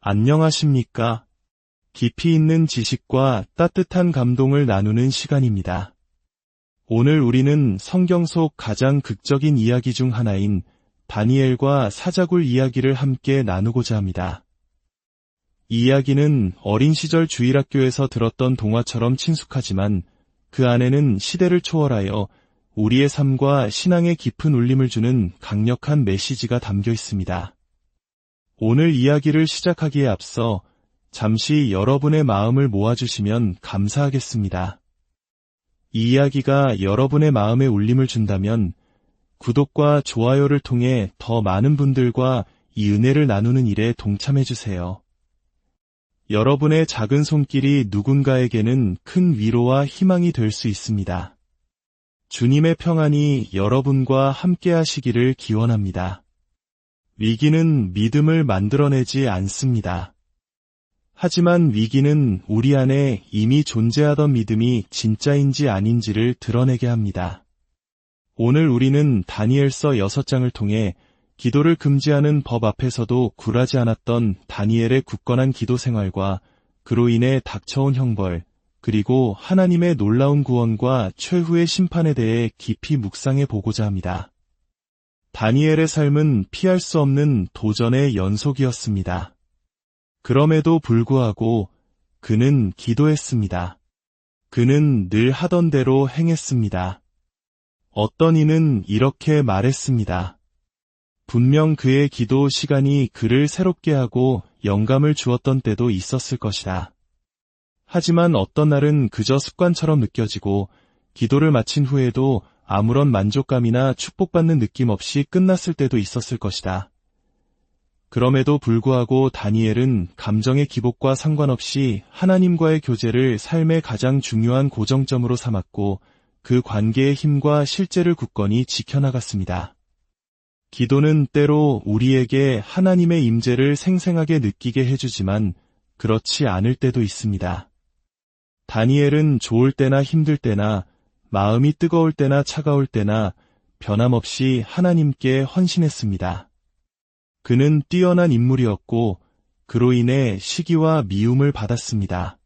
안녕하십니까? 깊이 있는 지식과 따뜻한 감동을 나누는 시간입니다. 오늘 우리는 성경 속 가장 극적인 이야기 중 하나인 다니엘과 사자굴 이야기를 함께 나누고자 합니다. 이 이야기는 어린 시절 주일학교에서 들었던 동화처럼 친숙하지만 그 안에는 시대를 초월하여 우리의 삶과 신앙에 깊은 울림을 주는 강력한 메시지가 담겨 있습니다. 오늘 이야기를 시작하기에 앞서 잠시 여러분의 마음을 모아주시면 감사하겠습니다. 이 이야기가 여러분의 마음에 울림을 준다면 구독과 좋아요를 통해 더 많은 분들과 이 은혜를 나누는 일에 동참해주세요. 여러분의 작은 손길이 누군가에게는 큰 위로와 희망이 될 수 있습니다. 주님의 평안이 여러분과 함께 하시기를 기원합니다. 위기는 믿음을 만들어내지 않습니다. 하지만 위기는 우리 안에 이미 존재하던 믿음이 진짜인지 아닌지를 드러내게 합니다. 오늘 우리는 다니엘서 6장을 통해 기도를 금지하는 법 앞에서도 굴하지 않았던 다니엘의 굳건한 기도 생활과 그로 인해 닥쳐온 형벌, 그리고 하나님의 놀라운 구원과 최후의 심판에 대해 깊이 묵상해 보고자 합니다. 다니엘의 삶은 피할 수 없는 도전의 연속이었습니다. 그럼에도 불구하고 그는 기도했습니다. 그는 늘 하던 대로 행했습니다. 어떤 이는 이렇게 말했습니다. 분명 그의 기도 시간이 그를 새롭게 하고 영감을 주었던 때도 있었을 것이다. 하지만 어떤 날은 그저 습관처럼 느껴지고 기도를 마친 후에도 아무런 만족감이나 축복받는 느낌 없이 끝났을 때도 있었을 것이다. 그럼에도 불구하고 다니엘은 감정의 기복과 상관없이 하나님과의 교제를 삶의 가장 중요한 고정점으로 삼았고 그 관계의 힘과 실제를 굳건히 지켜나갔습니다. 기도는 때로 우리에게 하나님의 임재를 생생하게 느끼게 해주지만 그렇지 않을 때도 있습니다. 다니엘은 좋을 때나 힘들 때나 마음이 뜨거울 때나 차가울 때나 변함없이 하나님께 헌신했습니다. 그는 뛰어난 인물이었고 그로 인해 시기와 미움을 받았습니다.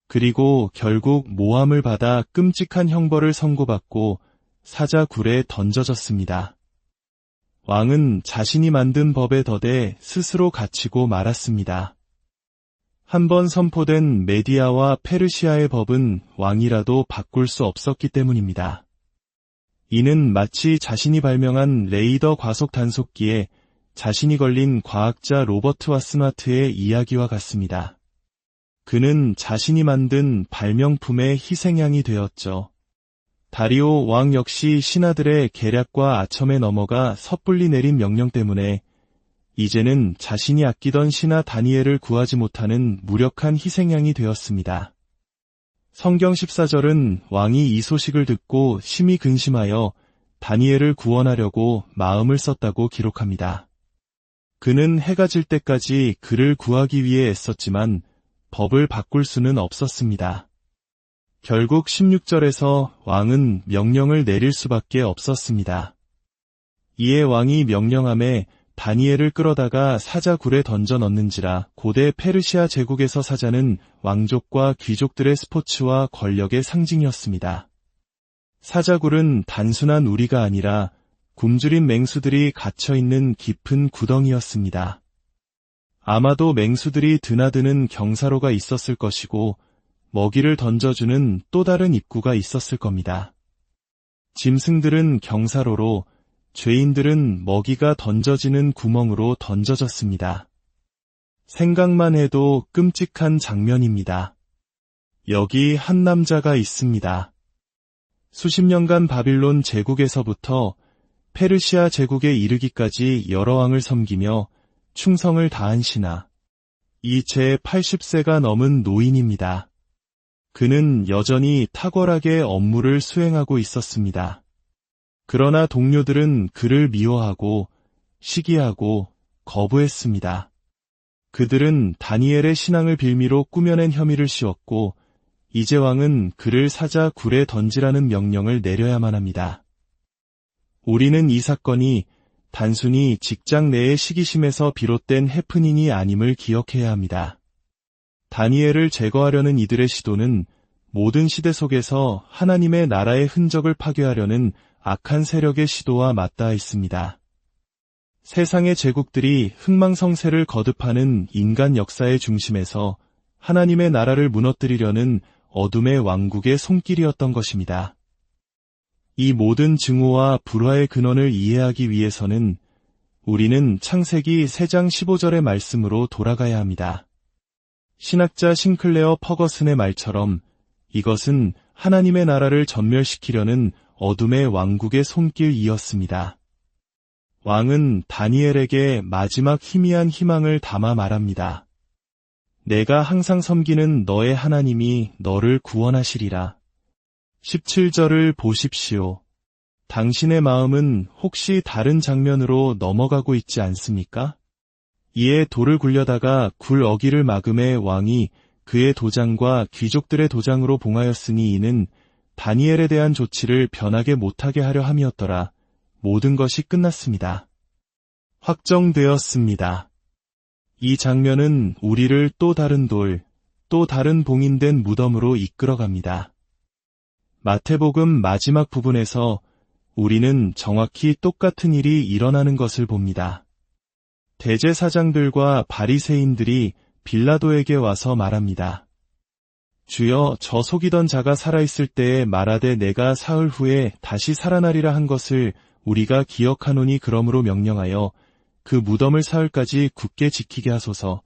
그리고 결국 모함을 받아 끔찍한 형벌을 선고받고 사자굴에 던져졌습니다. 왕은 자신이 만든 법에 더대 스스로 갇히고 말았습니다. 한번 선포된 메디아와 페르시아의 법은 왕이라도 바꿀 수 없었기 때문입니다. 이는 마치 자신이 발명한 레이더 과속 단속기에 자신이 걸린 과학자 로버트 와스마트의 이야기와 같습니다. 그는 자신이 만든 발명품의 희생양이 되었죠. 다리오 왕 역시 신하들의 계략과 아첨에 넘어가 섣불리 내린 명령 때문에 이제는 자신이 아끼던 신하 다니엘을 구하지 못하는 무력한 희생양이 되었습니다. 성경 14절은 왕이 이 소식을 듣고 심히 근심하여 다니엘을 구원하려고 마음을 썼다고 기록합니다. 그는 해가 질 때까지 그를 구하기 위해 애썼지만 법을 바꿀 수는 없었습니다. 결국 16절에서 왕은 명령을 내릴 수밖에 없었습니다. 이에 왕이 명령함에 다니엘을 끌어다가 사자굴에 던져 넣는지라. 고대 페르시아 제국에서 사자는 왕족과 귀족들의 스포츠와 권력의 상징이었습니다. 사자굴은 단순한 우리가 아니라 굶주린 맹수들이 갇혀있는 깊은 구덩이였습니다. 아마도 맹수들이 드나드는 경사로가 있었을 것이고 먹이를 던져주는 또 다른 입구가 있었을 겁니다. 짐승들은 경사로로, 죄인들은 먹이가 던져지는 구멍으로 던져졌습니다. 생각만 해도 끔찍한 장면입니다. 여기 한 남자가 있습니다. 수십 년간 바빌론 제국에서부터 페르시아 제국에 이르기까지 여러 왕을 섬기며 충성을 다한 신하. 이 제 80세가 넘은 노인입니다. 그는 여전히 탁월하게 업무를 수행하고 있었습니다. 그러나 동료들은 그를 미워하고 시기하고 거부했습니다. 그들은 다니엘의 신앙을 빌미로 꾸며낸 혐의를 씌웠고 이제 왕은 그를 사자굴에 던지라는 명령을 내려야만 합니다. 우리는 이 사건이 단순히 직장 내의 시기심에서 비롯된 해프닝이 아님을 기억해야 합니다. 다니엘을 제거하려는 이들의 시도는 모든 시대 속에서 하나님의 나라의 흔적을 파괴하려는 악한 세력의 시도와 맞닿아 있습니다. 세상의 제국들이 흥망성쇠를 거듭하는 인간 역사의 중심에서 하나님의 나라를 무너뜨리려는 어둠의 왕국의 손길이었던 것입니다. 이 모든 증오와 불화의 근원을 이해하기 위해서는 우리는 창세기 3장 15절의 말씀으로 돌아가야 합니다. 신학자 싱클레어 퍼거슨의 말처럼 이것은 하나님의 나라를 전멸시키려는 어둠의 왕국의 손길이었습니다. 왕은 다니엘에게 마지막 희미한 희망을 담아 말합니다. 내가 항상 섬기는 너의 하나님이 너를 구원하시리라. 17절을 보십시오. 당신의 마음은 혹시 다른 장면으로 넘어가고 있지 않습니까? 이에 돌을 굴려다가 굴 어기를 막음에 왕이 그의 도장과 귀족들의 도장으로 봉하였으니 이는 다니엘에 대한 조치를 변하게 못하게 하려 함이었더라. 모든 것이 끝났습니다. 확정되었습니다. 이 장면은 우리를 또 다른 돌, 또 다른 봉인된 무덤으로 이끌어갑니다. 마태복음 마지막 부분에서 우리는 정확히 똑같은 일이 일어나는 것을 봅니다. 대제사장들과 바리새인들이 빌라도에게 와서 말합니다. 주여, 저 속이던 자가 살아있을 때에 말하되 내가 사흘 후에 다시 살아나리라 한 것을 우리가 기억하노니 그러므로 명령하여 그 무덤을 사흘까지 굳게 지키게 하소서.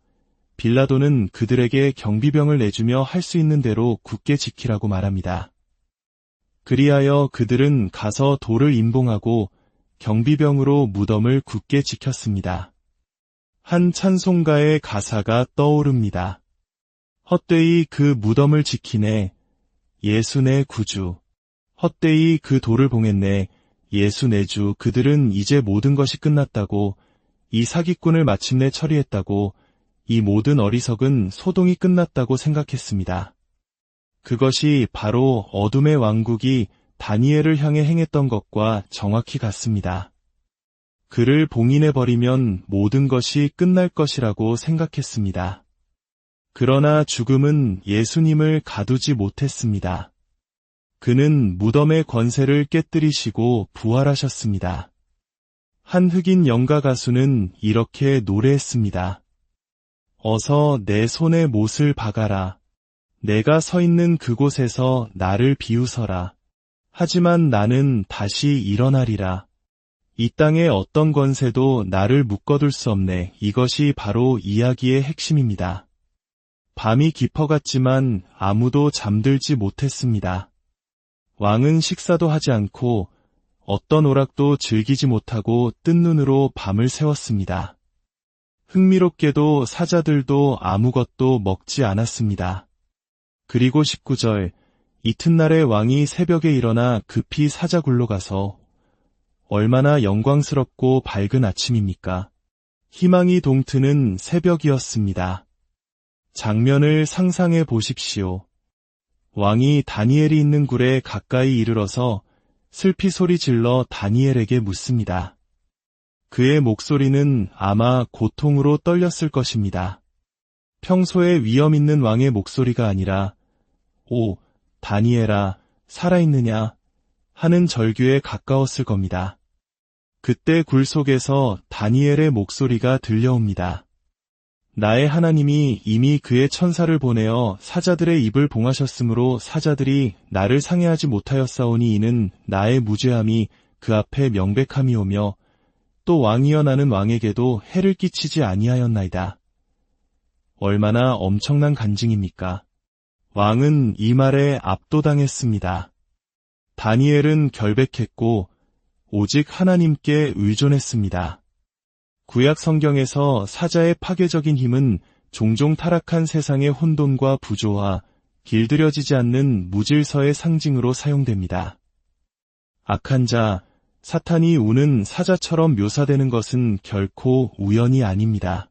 빌라도는 그들에게 경비병을 내주며 할 수 있는 대로 굳게 지키라고 말합니다. 그리하여 그들은 가서 돌을 임봉하고 경비병으로 무덤을 굳게 지켰습니다. 한 찬송가의 가사가 떠오릅니다. 헛되이 그 무덤을 지키네, 예수 내 구주. 헛되이 그 돌을 봉했네, 예수 내 주. 그들은 이제 모든 것이 끝났다고, 이 사기꾼을 마침내 처리했다고, 이 모든 어리석은 소동이 끝났다고 생각했습니다. 그것이 바로 어둠의 왕국이 다니엘을 향해 행했던 것과 정확히 같습니다. 그를 봉인해버리면 모든 것이 끝날 것이라고 생각했습니다. 그러나 죽음은 예수님을 가두지 못했습니다. 그는 무덤의 권세를 깨뜨리시고 부활하셨습니다. 한 흑인 연가 가수는 이렇게 노래했습니다. 어서 내 손에 못을 박아라. 내가 서 있는 그곳에서 나를 비웃어라. 하지만 나는 다시 일어나리라. 이 땅의 어떤 권세도 나를 묶어둘 수 없네. 이것이 바로 이야기의 핵심입니다. 밤이 깊어갔지만 아무도 잠들지 못했습니다. 왕은 식사도 하지 않고 어떤 오락도 즐기지 못하고 뜬 눈으로 밤을 새웠습니다. 흥미롭게도 사자들도 아무것도 먹지 않았습니다. 그리고 19절, 이튿날에 왕이 새벽에 일어나 급히 사자굴로 가서 얼마나 영광스럽고 밝은 아침입니까? 희망이 동트는 새벽이었습니다. 장면을 상상해 보십시오. 왕이 다니엘이 있는 굴에 가까이 이르러서 슬피 소리 질러 다니엘에게 묻습니다. 그의 목소리는 아마 고통으로 떨렸을 것입니다. 평소에 위험 있는 왕의 목소리가 아니라 오, 다니엘아, 살아있느냐? 하는 절규에 가까웠을 겁니다. 그때 굴 속에서 다니엘의 목소리가 들려옵니다. 나의 하나님이 이미 그의 천사를 보내어 사자들의 입을 봉하셨으므로 사자들이 나를 상해하지 못하였사오니 이는 나의 무죄함이 그 앞에 명백함이오며 또 왕이여 나는 왕에게도 해를 끼치지 아니하였나이다. 얼마나 엄청난 간증입니까? 왕은 이 말에 압도당했습니다. 다니엘은 결백했고 오직 하나님께 의존했습니다. 구약 성경에서 사자의 파괴적인 힘은 종종 타락한 세상의 혼돈과 부조와 길들여지지 않는 무질서의 상징으로 사용됩니다. 악한 자, 사탄이 우는 사자처럼 묘사되는 것은 결코 우연이 아닙니다.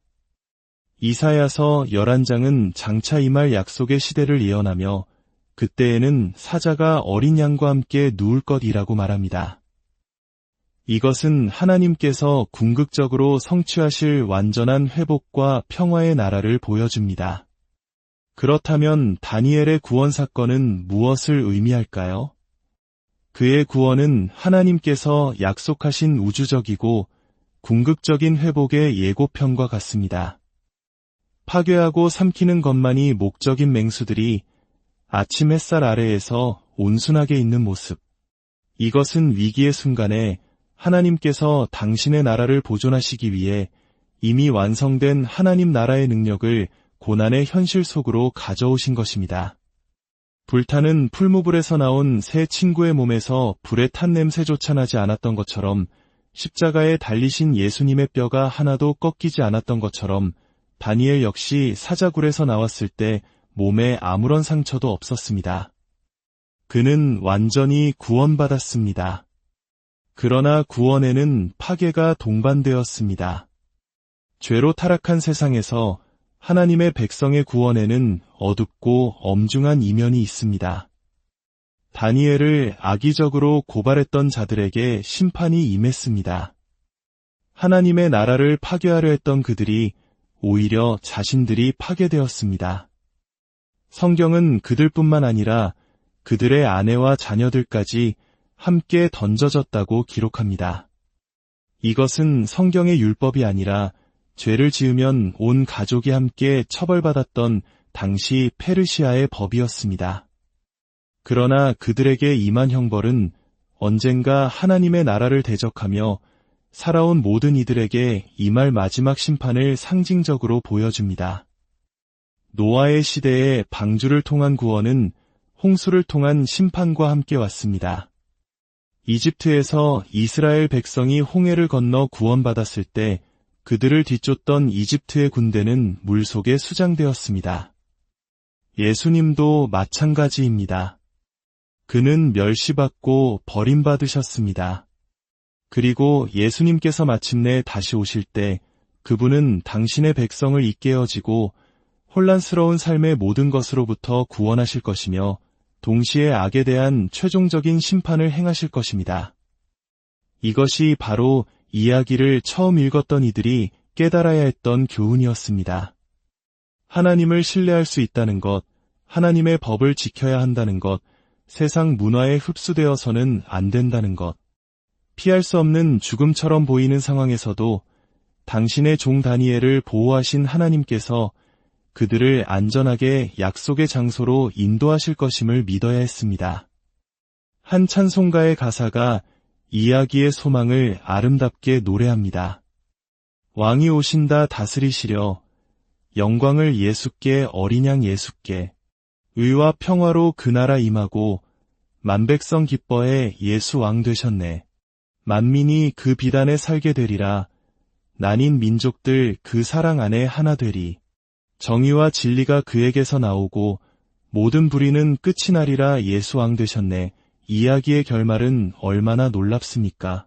이사야서 11장은 장차 임할 약속의 시대를 예언하며 그때에는 사자가 어린 양과 함께 누울 것이라고 말합니다. 이것은 하나님께서 궁극적으로 성취하실 완전한 회복과 평화의 나라를 보여줍니다. 그렇다면 다니엘의 구원 사건은 무엇을 의미할까요? 그의 구원은 하나님께서 약속하신 우주적이고 궁극적인 회복의 예고편과 같습니다. 파괴하고 삼키는 것만이 목적인 맹수들이 아침 햇살 아래에서 온순하게 있는 모습. 이것은 위기의 순간에 하나님께서 당신의 나라를 보존하시기 위해 이미 완성된 하나님 나라의 능력을 고난의 현실 속으로 가져오신 것입니다. 불타는 풀무불에서 나온 새 친구의 몸에서 불의 탄 냄새조차 나지 않았던 것처럼, 십자가에 달리신 예수님의 뼈가 하나도 꺾이지 않았던 것처럼 다니엘 역시 사자굴에서 나왔을 때 몸에 아무런 상처도 없었습니다. 그는 완전히 구원받았습니다. 그러나 구원에는 파괴가 동반되었습니다. 죄로 타락한 세상에서 하나님의 백성의 구원에는 어둡고 엄중한 이면이 있습니다. 다니엘을 악의적으로 고발했던 자들에게 심판이 임했습니다. 하나님의 나라를 파괴하려 했던 그들이 오히려 자신들이 파괴되었습니다. 성경은 그들뿐만 아니라 그들의 아내와 자녀들까지 함께 던져졌다고 기록합니다. 이것은 성경의 율법이 아니라 죄를 지으면 온 가족이 함께 처벌받았던 당시 페르시아의 법이었습니다. 그러나 그들에게 임한 형벌은 언젠가 하나님의 나라를 대적하며 살아온 모든 이들에게 임할 마지막 심판을 상징적으로 보여줍니다. 노아의 시대에 방주를 통한 구원은 홍수를 통한 심판과 함께 왔습니다. 이집트에서 이스라엘 백성이 홍해를 건너 구원받았을 때 그들을 뒤쫓던 이집트의 군대는 물속에 수장되었습니다. 예수님도 마찬가지입니다. 그는 멸시받고 버림받으셨습니다. 그리고 예수님께서 마침내 다시 오실 때 그분은 당신의 백성을 이끌어지고 혼란스러운 삶의 모든 것으로부터 구원하실 것이며 동시에 악에 대한 최종적인 심판을 행하실 것입니다. 이것이 바로 이야기를 처음 읽었던 이들이 깨달아야 했던 교훈이었습니다. 하나님을 신뢰할 수 있다는 것, 하나님의 법을 지켜야 한다는 것, 세상 문화에 흡수되어서는 안 된다는 것, 피할 수 없는 죽음처럼 보이는 상황에서도 당신의 종 다니엘을 보호하신 하나님께서 그들을 안전하게 약속의 장소로 인도하실 것임을 믿어야 했습니다. 한 찬송가의 가사가 이야기의 소망을 아름답게 노래합니다. 왕이 오신다 다스리시려 영광을 예수께 어린 양 예수께 의와 평화로 그 나라 임하고 만백성 기뻐해 예수 왕 되셨네. 만민이 그 비단에 살게 되리라. 나뉜 민족들 그 사랑 안에 하나 되리. 정의와 진리가 그에게서 나오고 모든 불의는 끝이 나리라. 예수 왕 되셨네. 이야기의 결말은 얼마나 놀랍습니까?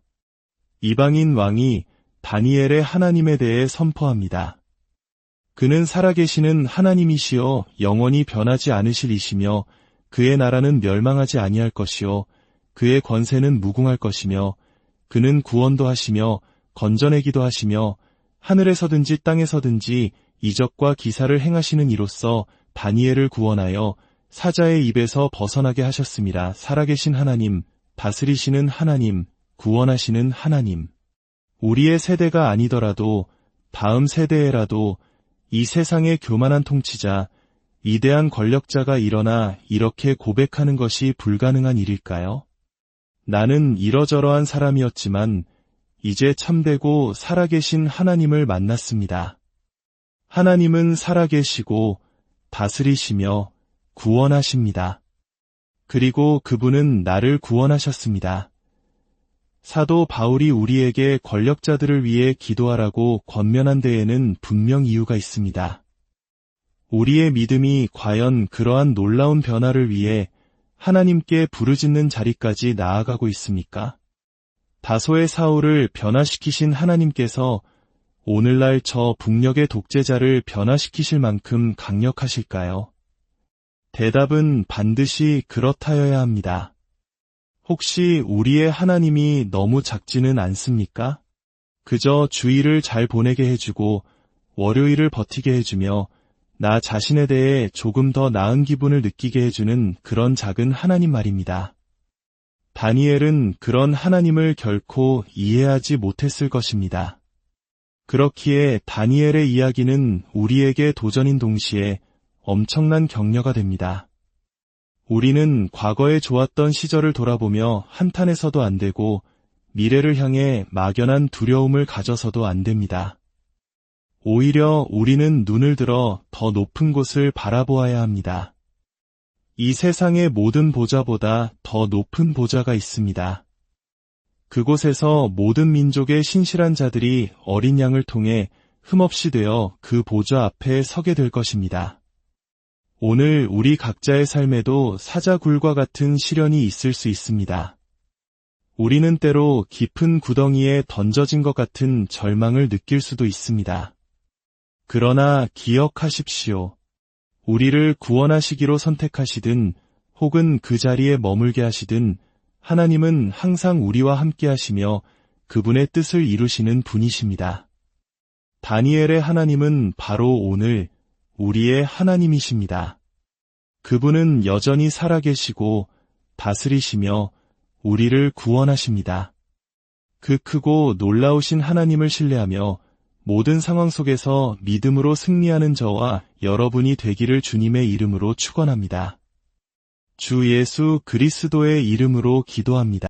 이방인 왕이 다니엘의 하나님에 대해 선포합니다. 그는 살아계시는 하나님이시여 영원히 변하지 않으실 이시며 그의 나라는 멸망하지 아니할 것이요 그의 권세는 무궁할 것이며 그는 구원도 하시며 건져내기도 하시며 하늘에서든지 땅에서든지 이적과 기사를 행하시는 이로써 다니엘을 구원하여 사자의 입에서 벗어나게 하셨습니다. 살아계신 하나님, 다스리시는 하나님, 구원하시는 하나님. 우리의 세대가 아니더라도 다음 세대에라도 이 세상의 교만한 통치자, 위대한 권력자가 일어나 이렇게 고백하는 것이 불가능한 일일까요? 나는 이러저러한 사람이었지만 이제 참되고 살아계신 하나님을 만났습니다. 하나님은 살아계시고 다스리시며 구원하십니다. 그리고 그분은 나를 구원하셨습니다. 사도 바울이 우리에게 권력자들을 위해 기도하라고 권면한 데에는 분명 이유가 있습니다. 우리의 믿음이 과연 그러한 놀라운 변화를 위해 하나님께 부르짖는 자리까지 나아가고 있습니까? 다소의 사울을 변화시키신 하나님께서 오늘날 저 북녘의 독재자를 변화시키실 만큼 강력하실까요? 대답은 반드시 그렇다여야 합니다. 혹시 우리의 하나님이 너무 작지는 않습니까? 그저 주일을 잘 보내게 해주고 월요일을 버티게 해주며 나 자신에 대해 조금 더 나은 기분을 느끼게 해주는 그런 작은 하나님 말입니다. 다니엘은 그런 하나님을 결코 이해하지 못했을 것입니다. 그렇기에 다니엘의 이야기는 우리에게 도전인 동시에 엄청난 격려가 됩니다. 우리는 과거에 좋았던 시절을 돌아보며 한탄해서도 안 되고 미래를 향해 막연한 두려움을 가져서도 안 됩니다. 오히려 우리는 눈을 들어 더 높은 곳을 바라보아야 합니다. 이 세상의 모든 보좌보다 더 높은 보좌가 있습니다. 그곳에서 모든 민족의 신실한 자들이 어린 양을 통해 흠없이 되어 그 보좌 앞에 서게 될 것입니다. 오늘 우리 각자의 삶에도 사자굴과 같은 시련이 있을 수 있습니다. 우리는 때로 깊은 구덩이에 던져진 것 같은 절망을 느낄 수도 있습니다. 그러나 기억하십시오. 우리를 구원하시기로 선택하시든 혹은 그 자리에 머물게 하시든 하나님은 항상 우리와 함께 하시며 그분의 뜻을 이루시는 분이십니다. 다니엘의 하나님은 바로 오늘 우리의 하나님이십니다. 그분은 여전히 살아계시고 다스리시며 우리를 구원하십니다. 그 크고 놀라우신 하나님을 신뢰하며 모든 상황 속에서 믿음으로 승리하는 저와 여러분이 되기를 주님의 이름으로 축원합니다. 주 예수 그리스도의 이름으로 기도합니다.